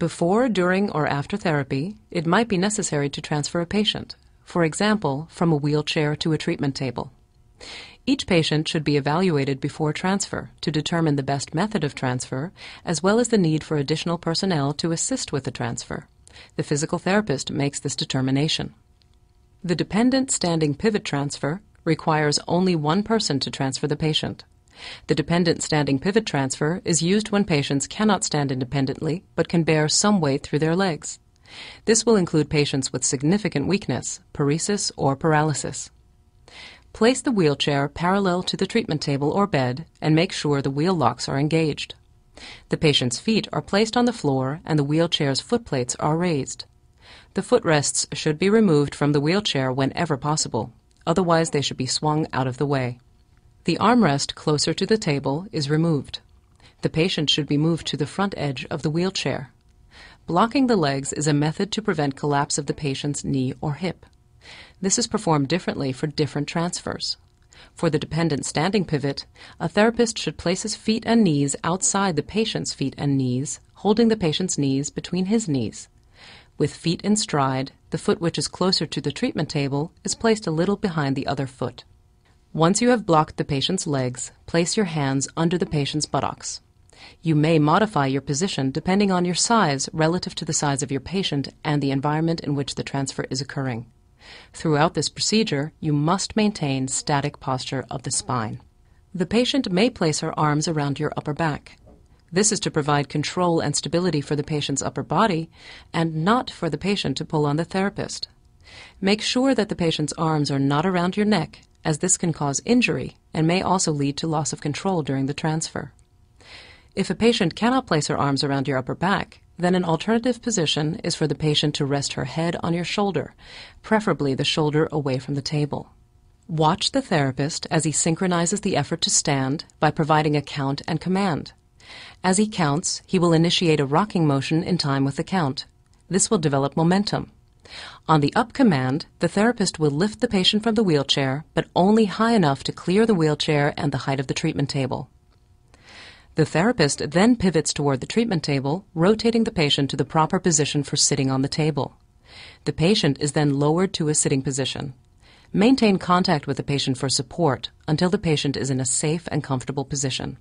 Before, during, or after therapy, it might be necessary to transfer a patient, for example, from a wheelchair to a treatment table. Each patient should be evaluated before transfer to determine the best method of transfer, as well as the need for additional personnel to assist with the transfer. The physical therapist makes this determination. The dependent standing pivot transfer requires only one person to transfer the patient. The dependent standing pivot transfer is used when patients cannot stand independently but can bear some weight through their legs. This will include patients with significant weakness, paresis, or paralysis. Place the wheelchair parallel to the treatment table or bed and make sure the wheel locks are engaged. The patient's feet are placed on the floor and the wheelchair's footplates are raised. The footrests should be removed from the wheelchair whenever possible, otherwise they should be swung out of the way. The armrest closer to the table is removed. The patient should be moved to the front edge of the wheelchair. Blocking the legs is a method to prevent collapse of the patient's knee or hip. This is performed differently for different transfers. For the dependent standing pivot, a therapist should place his feet and knees outside the patient's feet and knees, holding the patient's knees between his knees. With feet in stride, the foot which is closer to the treatment table is placed a little behind the other foot. Once you have blocked the patient's legs, place your hands under the patient's buttocks. You may modify your position depending on your size relative to the size of your patient and the environment in which the transfer is occurring. Throughout this procedure, you must maintain static posture of the spine. The patient may place her arms around your upper back. This is to provide control and stability for the patient's upper body and not for the patient to pull on the therapist. Make sure that the patient's arms are not around your neck, as this can cause injury and may also lead to loss of control during the transfer. If a patient cannot place her arms around your upper back, then an alternative position is for the patient to rest her head on your shoulder, preferably the shoulder away from the table. Watch the therapist as he synchronizes the effort to stand by providing a count and command. As he counts, he will initiate a rocking motion in time with the count. This will develop momentum. On the up command, the therapist will lift the patient from the wheelchair, but only high enough to clear the wheelchair and the height of the treatment table. The therapist then pivots toward the treatment table, rotating the patient to the proper position for sitting on the table. The patient is then lowered to a sitting position. Maintain contact with the patient for support until the patient is in a safe and comfortable position.